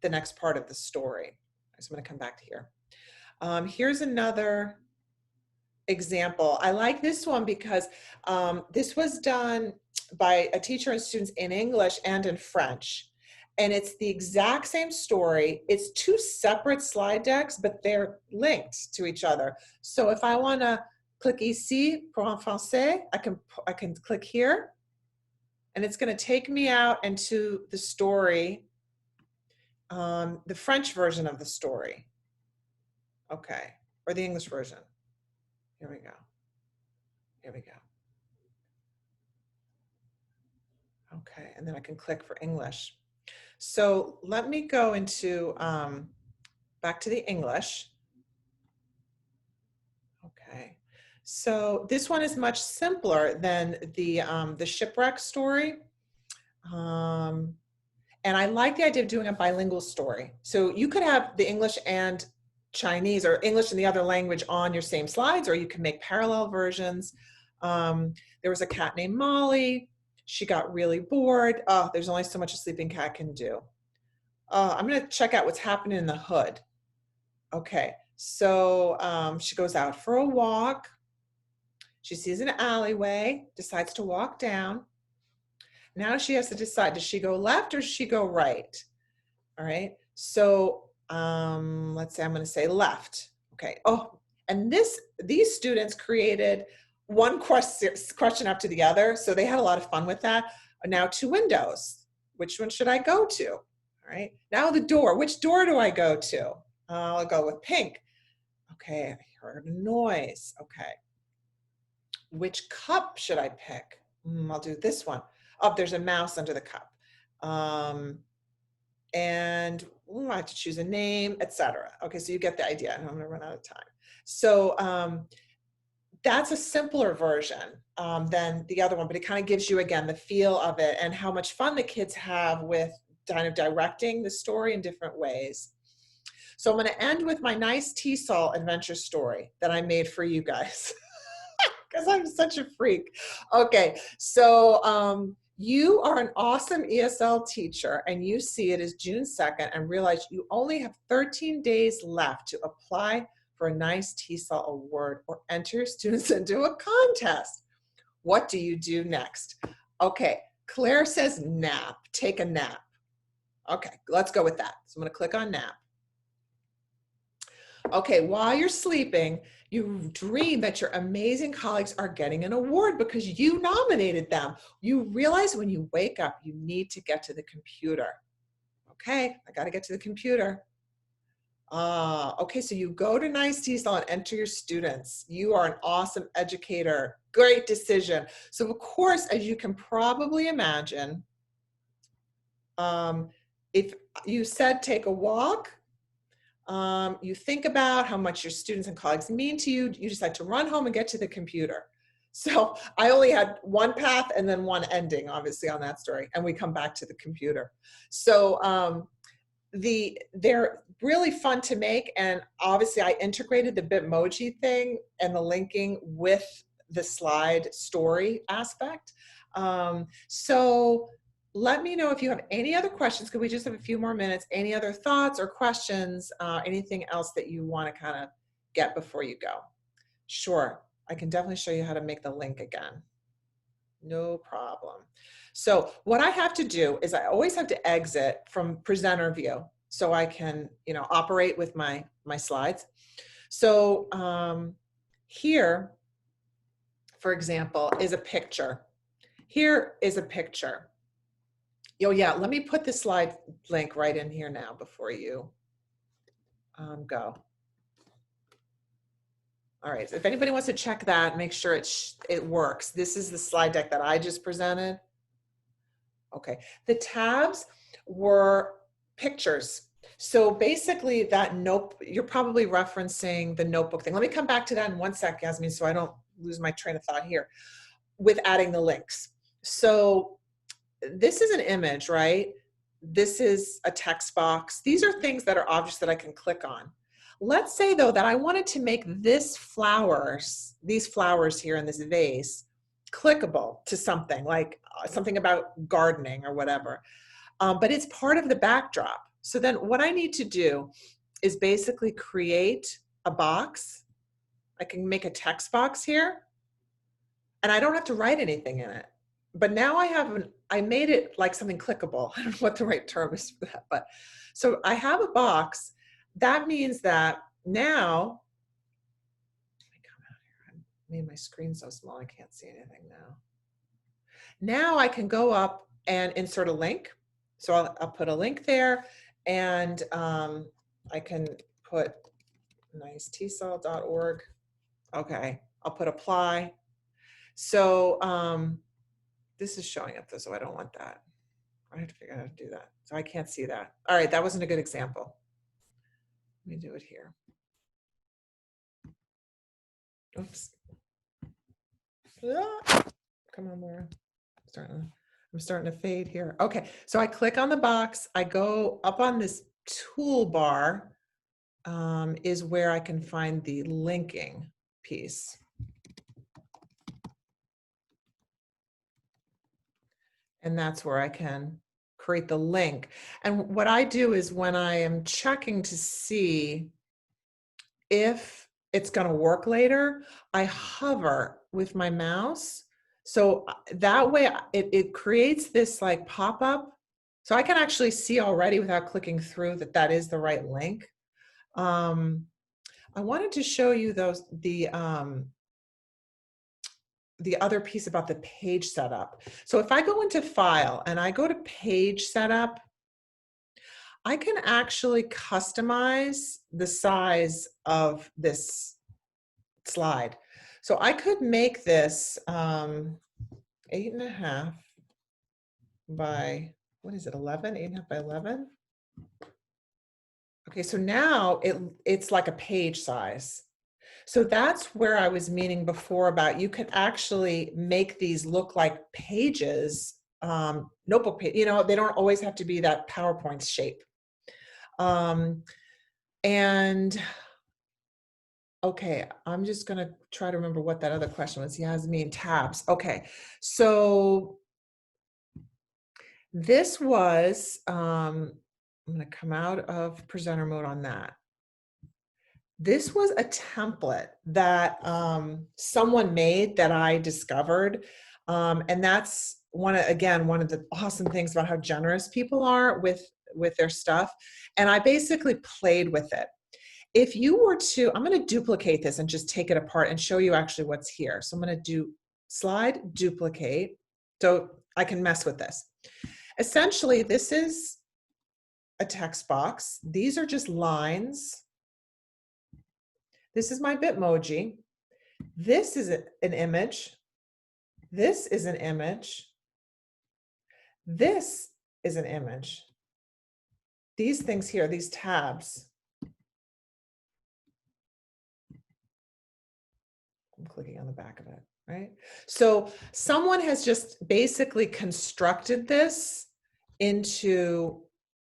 the next part of the story. So I'm going to come back to here. Here's another example. I like this one because this was done by a teacher and students in English and in French. And it's the exact same story. It's two separate slide decks, but they're linked to each other. So if I want to click ici pour en français, I can click here, and it's going to take me out into the story, the French version of the story. Okay, or the English version. Here we go. Here we go. Okay, and then I can click for English. So let me go into back to the English. Okay, so this one is much simpler than the shipwreck story. And I like the idea of doing a bilingual story. So you could have the English and Chinese or English and the other language on your same slides, or you can make parallel versions. There was a cat named Molly. She got really bored. Oh, there's only so much a sleeping cat can do. I'm going to check out what's happening in the hood. Okay, so she goes out for a walk. She sees an alleyway, decides to walk down. Now she has to decide, does she go left or does she go right? All right, so let's say I'm going to say left. Okay, oh, and these students created one question after the other, so they had a lot of fun with that. Now 2 windows. Which one should I go to? All right, now the door. Which door do I go to? I'll go with pink. Okay, I heard a noise. Okay, which cup should I pick? I'll do this one. Oh, there's a mouse under the cup. And I have to choose a name, etc. Okay, so you get the idea. I'm going to run out of time. So that's a simpler version than the other one, but it kind of gives you, again, the feel of it and how much fun the kids have with kind of directing the story in different ways. So I'm going to end with my nice tea salt adventure story that I made for you guys. Because I'm such a freak. Okay, so you are an awesome ESL teacher and you see it is June 2nd and realize you only have 13 days left to apply for a nice TESOL award or enter your students into a contest. What do you do next? Okay, Claire says nap, take a nap. Okay, let's go with that. So I'm going to click on nap. Okay, while you're sleeping, you dream that your amazing colleagues are getting an award because you nominated them. You realize when you wake up, you need to get to the computer. Okay, I got to get to the computer. Okay, so you go to Nice TESOL and enter your students. You are an awesome educator. Great decision. So of course, as you can probably imagine, if you said take a walk, you think about how much your students and colleagues mean to you, you decide to run home and get to the computer. So I only had one path and then one ending, obviously, on that story, and we come back to the computer. So they're really fun to make, and obviously I integrated the Bitmoji thing and the linking with the slide story aspect. So let me know if you have any other questions, because we just have a few more minutes. Any other thoughts or questions, anything else that you want to kind of get before you go? Sure, I can definitely show you how to make the link again. No problem. So what I have to do is I always have to exit from presenter view so I can, operate with my slides. So here, for example, is a picture. Here is a picture. Oh yeah, let me put the slide link right in here now before you go. All right, so if anybody wants to check that, make sure it works. This is the slide deck that I just presented. Okay, the tabs were pictures. So basically that you're probably referencing the notebook thing. Let me come back to that in one sec, Yasmin, so I don't lose my train of thought here with adding the links. So this is an image, right? This is a text box. These are things that are objects that I can click on. Let's say though that I wanted to make these flowers here in this vase, clickable to something like something about gardening or whatever. But it's part of the backdrop. So then what I need to do is basically create a box. I can make a text box here and I don't have to write anything in it. But now I made it like something clickable. I don't know what the right term is for that, but so I have a box. That means that now, let me come out here. I made my screen so small I can't see anything now. Now I can go up and insert a link. So I'll put a link there, and I can put nicetesol.org. Okay, I'll put apply. So this is showing up though, so I don't want that. I have to figure out how to do that. So I can't see that. All right, that wasn't a good example. Let me do it here. Oops. Ah, come on, Laura. I'm starting to fade here. Okay, so I click on the box. I go up on this toolbar is where I can find the linking piece. And that's where I can create the link. And what I do is when I am checking to see if it's going to work later, I hover with my mouse. So that way it creates this like pop-up. So I can actually see already without clicking through that that is the right link. I wanted to show you the other piece about the page setup. So if I go into File and I go to Page Setup, I can actually customize the size of this slide. So I could make this 8.5 by, what is it, 11? 8.5 by 11? Okay, so now it's like a page size. So that's where I was meaning before about you can actually make these look like pages, notebook page, you know, they don't always have to be that PowerPoint shape. And okay, I'm just gonna try to remember what that other question was. Yasmin, tabs. Okay, so this was, I'm gonna come out of presenter mode on that. This was a template that someone made that I discovered. And that's one of the awesome things about how generous people are with their stuff. And I basically played with it. If you were to, I'm going to duplicate this and just take it apart and show you actually what's here. So I'm going to do slide, duplicate, so I can mess with this. Essentially, this is a text box. These are just lines. This is my Bitmoji. This is an image. This is an image. This is an image. These things here, these tabs. I'm clicking on the back of it, right? So someone has just basically constructed this into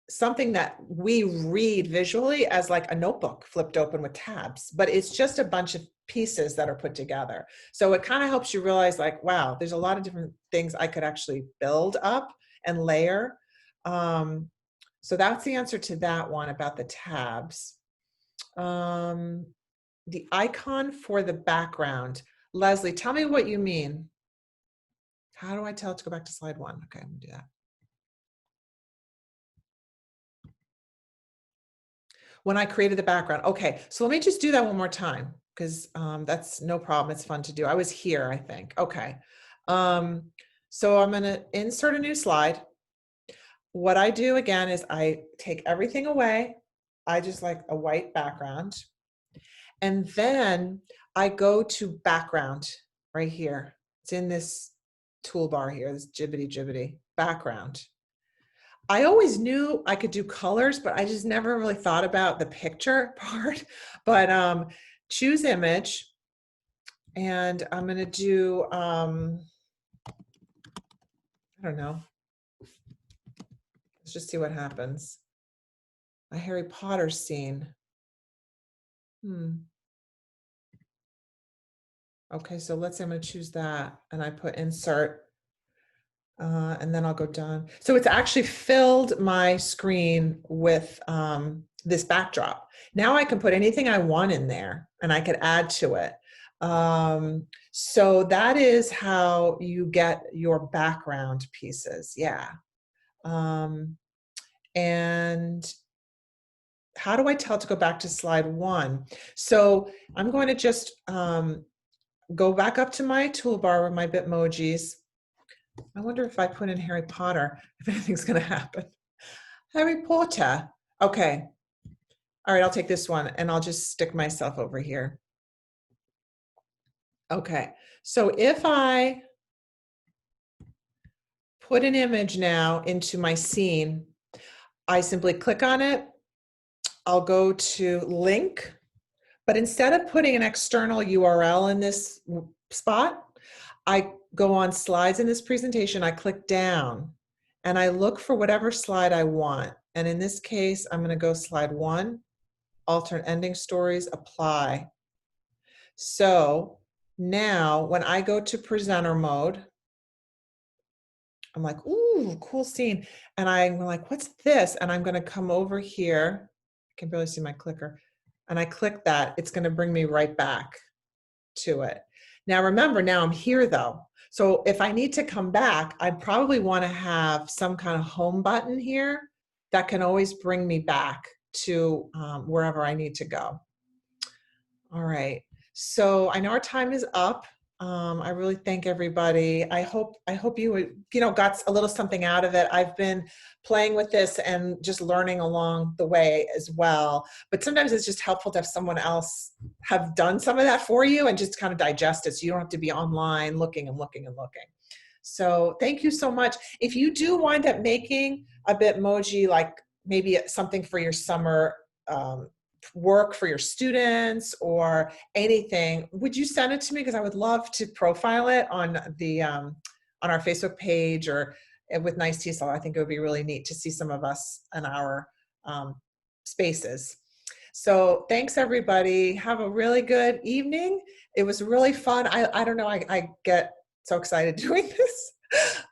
something that we read visually as like a notebook flipped open with tabs, but it's just a bunch of pieces that are put together. So it kind of helps you realize like, wow, there's a lot of different things I could actually build up and layer. So that's the answer to that one about the tabs. The icon for the background. Leslie, tell me what you mean. How do I tell it to go back to slide 1? Okay, I'm gonna do that. When I created the background. Okay, so let me just do that one more time because that's no problem. It's fun to do. I was here, I think. Okay. So I'm gonna insert a new slide. What I do again is I take everything away. I just like a white background. And then I go to background right here. It's in this toolbar here, this jibbity background. I always knew I could do colors, but I just never really thought about the picture part. But choose image, and I'm gonna do, I don't know. Let's just see what happens. A Harry Potter scene. Okay, so let's say I'm gonna choose that, and I put insert. And then I'll go done. So it's actually filled my screen with this backdrop. Now I can put anything I want in there and I could add to it. So that is how you get your background pieces. Yeah. And how do I tell to go back to slide 1? So I'm going to just go back up to my toolbar with my Bitmojis. I wonder if I put in Harry Potter, if anything's going to happen. Harry Potter. Okay. All right, I'll take this one and I'll just stick myself over here. Okay. So if I put an image now into my scene, I simply click on it. I'll go to link, but instead of putting an external URL in this spot, I go on slides in this presentation, I click down and I look for whatever slide I want. And in this case, I'm going to go slide 1, alternate ending stories, apply. So now when I go to presenter mode, I'm like, ooh, cool scene. And I'm like, what's this? And I'm going to come over here. I can barely see my clicker. And I click that. It's going to bring me right back to it. Now, remember, now I'm here though. So if I need to come back, I probably want to have some kind of home button here that can always bring me back to wherever I need to go. All right. So I know our time is up. I really thank everybody. I hope you got a little something out of it. I've been playing with this and just learning along the way as well. But sometimes it's just helpful to have someone else have done some of that for you and just kind of digest it, so you don't have to be online looking and looking and looking. So thank you so much. If you do wind up making a Bitmoji, like maybe something for your summer work for your students or anything, would you send it to me? Because I would love to profile it on the on our Facebook page or with Nice TESOL. I think it would be really neat to see some of us in our spaces. So thanks everybody. Have a really good evening. It was really fun. I don't know, I get so excited doing this.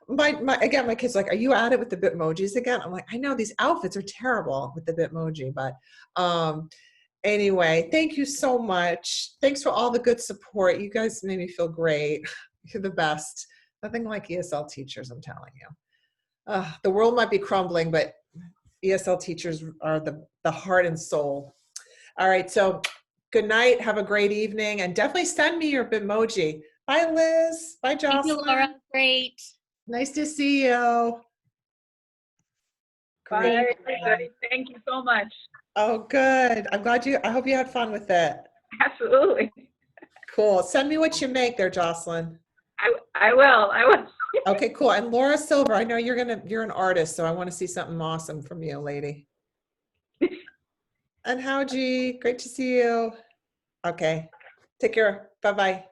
Again, my kids are like, are you at it with the Bitmojis again? I'm like, I know these outfits are terrible with the Bitmoji, but anyway, thank you so much. Thanks for all the good support. You guys made me feel great. You're the best. Nothing like ESL teachers, I'm telling you. The world might be crumbling, but ESL teachers are the heart and soul. All right, so good night. Have a great evening, and definitely send me your Bitmoji. Bye, Liz. Bye, Jocelyn. Thank you, Laura. Great. Nice to see you. Bye, everybody. Thank you so much. Oh, good. I hope you had fun with it. Absolutely. Cool. Send me what you make there, Jocelyn. I will. Okay, cool. And Laura Silver, I know you're an artist, so I want to see something awesome from you, lady. And Howji, great to see you. Okay. Take care. Bye-bye.